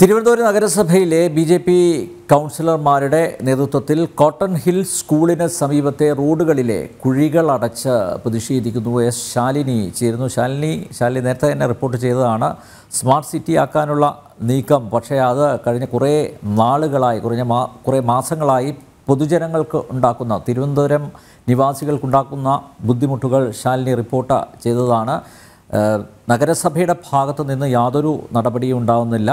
തിരുവനന്തപുരം നഗരസഭയിലെ ബി.ജെ.പി. കൗൺസിലർമാരുടെ നേതൃത്വത്തിൽ cotton hill സ്കൂളിന് സമീപത്തെ റോഡുകളിലെ കുഴികൾ അടച്ച് പ്രതിഷേധിക്കുന്നു. എസ് ശാലിനി ചേരുന്നു. ശാലിനി നേരത്തെ തന്നെ റിപ്പോർട്ട് ചെയ്തതാണ് സ്മാർട്ട് സിറ്റി ആക്കാനുള്ള നീക്കം. പക്ഷേ അത് കഴിഞ്ഞ കുറേ നാളുകളായി, കുറേ മാസങ്ങളായി പൊതുജനങ്ങൾക്ക് ഉണ്ടാക്കുന്ന, തിരുവനന്തപുരം നിവാസികൾക്കുണ്ടാക്കുന്ന ബുദ്ധിമുട്ടുകൾ ശാലിനി റിപ്പോർട്ട് ചെയ്തതാണ്. നഗരസഭയുടെ ഭാഗത്തു നിന്ന് യാതൊരു നടപടിയും ഉണ്ടാകുന്നില്ല.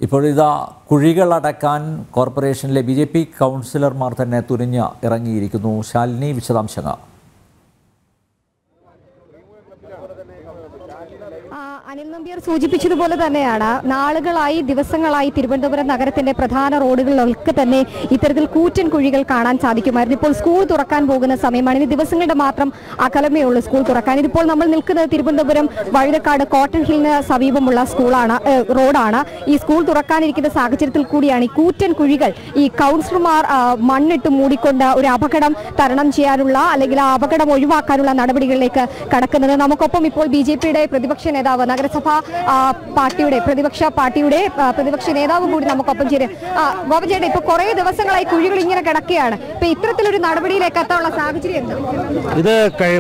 ഇപ്പോഴിതാ കുഴികളടക്കാൻ കോർപ്പറേഷനിലെ ബി.ജെ.പി. കൗൺസിലർമാർ തന്നെ തുനിഞ്ഞ് ഇറങ്ങിയിരിക്കുന്നു. ശാലിനി, വിശദാംശങ്ങൾ. അനിൽ നമ്പ്യാർ സൂചിപ്പിച്ചതുപോലെ തന്നെയാണ് നാളുകളായി, ദിവസങ്ങളായി തിരുവനന്തപുരം നഗരത്തിന്റെ പ്രധാന റോഡുകളിലൊക്കെ തന്നെ ഇത്തരത്തിൽ കൂറ്റൻ കുഴികൾ കാണാൻ സാധിക്കുമായിരുന്നു. ഇപ്പോൾ സ്കൂൾ തുറക്കാൻ പോകുന്ന സമയമാണ്. ഇനി ദിവസങ്ങളുടെ മാത്രം അകലമേ ഉള്ളൂ സ്കൂൾ തുറക്കാൻ. ഇതിപ്പോൾ നമ്മൾ നിൽക്കുന്നത് തിരുവനന്തപുരം വഴുതക്കാട് കോട്ടൺ ഹിലിന് സമീപമുള്ള റോഡാണ്. ഈ സ്കൂൾ തുറക്കാനിരിക്കുന്ന സാഹചര്യത്തിൽ കൂടിയാണ് ഈ കൂറ്റൻ കുഴികൾ ഈ കൗൺസിലർമാർ മണ്ണിട്ട് മൂടിക്കൊണ്ട് ഒരു അപകടം തരണം ചെയ്യാനുള്ള, അല്ലെങ്കിൽ ആ അപകടം ഒഴിവാക്കാനുള്ള നടപടികളിലേക്ക് കടക്കുന്നത്. നമുക്കൊപ്പം ഇപ്പോൾ ബി.ജെ.പിയുടെ പ്രതിപക്ഷ നേതാവ്, നഗരസഭാ പാർട്ടിയുടെ പ്രതിപക്ഷ നേതാവ് കൂടി നമുക്കൊപ്പം ചേരും. ഗോപചേട്ടൻ, ഇപ്പൊ കുറെ ദിവസങ്ങളായി കുഴികൾ ഇങ്ങനെ കിടക്കുകയാണ്. ഇപ്പൊ ഇത്തരത്തിലൊരു നടപടിയിലേക്ക് എത്താനുള്ള സാഹചര്യം എന്താ? ഇത്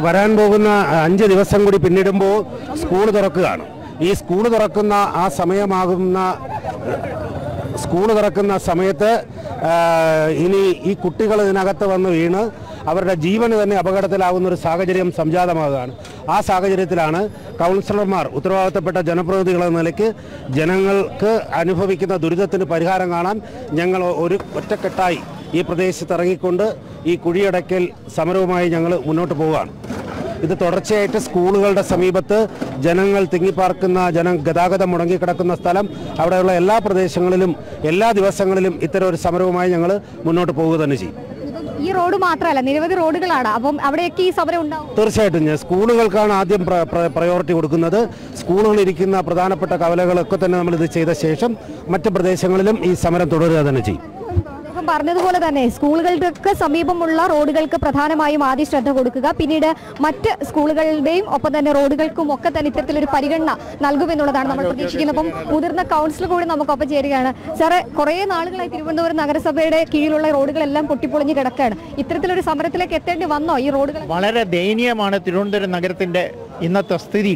വരാൻ പോകുന്ന 5 ദിവസം കൂടി പിന്നിടുമ്പോൾ സ്കൂൾ തുറക്കുകയാണ്. ഈ സ്കൂൾ തുറക്കുന്ന സമയത്ത് ഇനി ഈ കുട്ടികൾ ഇതിനകത്ത് വന്ന് വീണ് അവരുടെ ജീവന് തന്നെ അപകടത്തിലാവുന്ന ഒരു സാഹചര്യം സംജാതമാകുകയാണ്. ആ സാഹചര്യത്തിലാണ് കൗൺസിലർമാർ, ഉത്തരവാദിത്തപ്പെട്ട ജനപ്രതിനിധികൾ എന്ന നിലയ്ക്ക് ജനങ്ങൾക്ക് അനുഭവിക്കുന്ന ദുരിതത്തിന് പരിഹാരം കാണാൻ ഞങ്ങൾ ഒറ്റക്കെട്ടായി ഈ പ്രദേശത്ത് ഇറങ്ങിക്കൊണ്ട് ഈ കുഴിയടയ്ക്കൽ സമരവുമായി ഞങ്ങൾ മുന്നോട്ട് പോവുകയാണ്. ഇത് തുടർച്ചയായിട്ട് സ്കൂളുകളുടെ സമീപത്ത് ജനങ്ങൾ തിങ്ങിപ്പാർക്കുന്ന, ഗതാഗതം മുടങ്ങിക്കിടക്കുന്ന സ്ഥലം, അവിടെയുള്ള എല്ലാ പ്രദേശങ്ങളിലും എല്ലാ ദിവസങ്ങളിലും ഇത്തരം ഒരു സമരവുമായി ഞങ്ങൾ മുന്നോട്ട് പോവുക തന്നെ ചെയ്യും. ഈ റോഡ് മാത്രമല്ല, നിരവധി റോഡുകളാണ്. അപ്പം അവിടെയൊക്കെ ഈ സമരം ഉണ്ടാവും. തീർച്ചയായിട്ടും സ്കൂളുകൾക്കാണ് ആദ്യം പ്രയോറിറ്റി കൊടുക്കുന്നത്. സ്കൂളുകളിൽ ഇരിക്കുന്ന പ്രധാനപ്പെട്ട കവലകളൊക്കെ തന്നെ നമ്മൾ ഇത് ചെയ്ത ശേഷം മറ്റ് പ്രദേശങ്ങളിലും ഈ സമരം തുടരുക തന്നെ ചെയ്യും. പറഞ്ഞതുപോലെ തന്നെ സ്കൂളുകൾക്ക് സമീപമുള്ള റോഡുകൾക്ക് പ്രധാനമായും ആദ്യം ശ്രദ്ധ കൊടുക്കുക, പിന്നീട് മറ്റ് സ്കൂളുകളുടെയും ഒപ്പം തന്നെ റോഡുകൾക്കും ഒക്കെ തന്നെ ഇത്തരത്തിലൊരു പരിഗണന നൽകുമെന്നുള്ളതാണ് നമ്മൾ പ്രതീക്ഷിക്കുന്നത്. അപ്പം മുതിർന്ന കൗൺസിലർ കൂടി നമുക്കൊപ്പം ചേരുകയാണ്. സാറേ, കുറേ നാളുകളായി തിരുവനന്തപുരം നഗരസഭയുടെ കീഴിലുള്ള റോഡുകളെല്ലാം പൊട്ടിപ്പൊളിഞ്ഞ് കിടക്കുകയാണ്. ഇത്തരത്തിലൊരു സമരത്തിലേക്ക് എത്തേണ്ടി വന്നോ ഈ റോഡുകൾ? വളരെ ദയനീയമാണ് തിരുവനന്തപുരം നഗരത്തിന്റെ ഇന്നത്തെ സ്ഥിതി.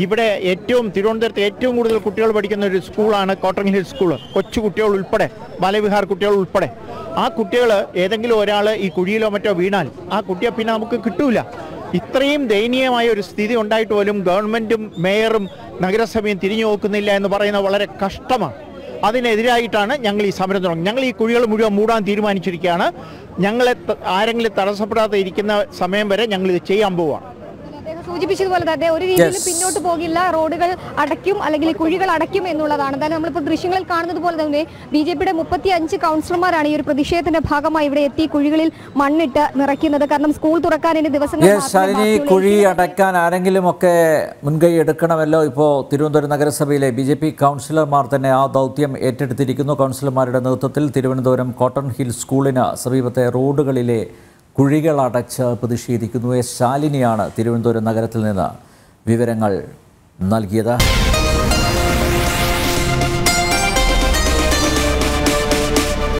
ഇവിടെ തിരുവനന്തപുരത്ത് ഏറ്റവും കൂടുതൽ കുട്ടികൾ പഠിക്കുന്ന ഒരു സ്കൂളാണ് കോട്ടൺ ഹിൽ സ്കൂൾ. കൊച്ചു കുട്ടികൾ ഉൾപ്പെടെ, ബാലവിഹാർ കുട്ടികൾ ഉൾപ്പെടെ. ആ കുട്ടികൾ ഏതെങ്കിലും ഒരാൾ ഈ കുഴിയിലോ മറ്റോ വീണാൽ ആ കുട്ടിയെ പിന്നെ നമുക്ക് കിട്ടൂല. ഇത്രയും ദയനീയമായ ഒരു സ്ഥിതി ഉണ്ടായിട്ട് പോലും ഗവൺമെന്റും മേയറും നഗരസഭയും തിരിഞ്ഞു നോക്കുന്നില്ല എന്ന് പറയുന്നത് വളരെ കഷ്ടമാണ്. അതിനെതിരായിട്ടാണ് ഞങ്ങൾ ഈ സമരം തുടങ്ങുന്നത്. ഞങ്ങൾ ഈ കുഴികൾ മുഴുവൻ മൂടാൻ തീരുമാനിച്ചിരിക്കുകയാണ്. ആരെങ്കിലും തടസ്സപ്പെടാതെ ഇരിക്കുന്ന സമയം വരെ ഞങ്ങൾ ഇത് ചെയ്യാൻ പോവുകയാണ്. സൂചിപ്പിച്ചതുപോലെ തന്നെ ഒരു രീതിയിൽ പിന്നോട്ട് പോകില്ല, റോഡുകൾ അടയ്ക്കും, അല്ലെങ്കിൽ കുഴികൾ അടയ്ക്കും എന്നുള്ളതാണ്. എന്തായാലും നമ്മളിപ്പോൾ ദൃശ്യങ്ങളിൽ കാണുന്നത് പോലെ തന്നെ ബി.ജെ.പിയുടെ 35 കൗൺസിലർമാരാണ് ഈ ഒരു പ്രതിഷേധത്തിന്റെ ഭാഗമായി ഇവിടെ എത്തി കുഴികളിൽ മണ്ണിട്ട് നിറയ്ക്കുന്നത്. കാരണം സ്കൂൾ തുറക്കാൻ ഇനി ദിവസങ്ങൾ കുഴി അടയ്ക്കാൻ ആരെങ്കിലും ഒക്കെ മുൻകൈ എടുക്കണമല്ലോ. ഇപ്പോൾ തിരുവനന്തപുരം നഗരസഭയിലെ ബി.ജെ.പി. കൗൺസിലർമാർ തന്നെ ആ ദൗത്യം ഏറ്റെടുത്തിരിക്കുന്നു. കൗൺസിലർമാരുടെ നേതൃത്വത്തിൽ തിരുവനന്തപുരം കോട്ടൺ ഹിൽ സ്കൂളിന് സമീപത്തെ റോഡുകളിലെ കുഴികളടച്ച് പ്രതിഷേധിക്കുന്നു. എസ് ശാലിനിയാണ് തിരുവനന്തപുരം നഗരത്തിൽ നിന്ന് വിവരങ്ങൾ നൽകിയത്.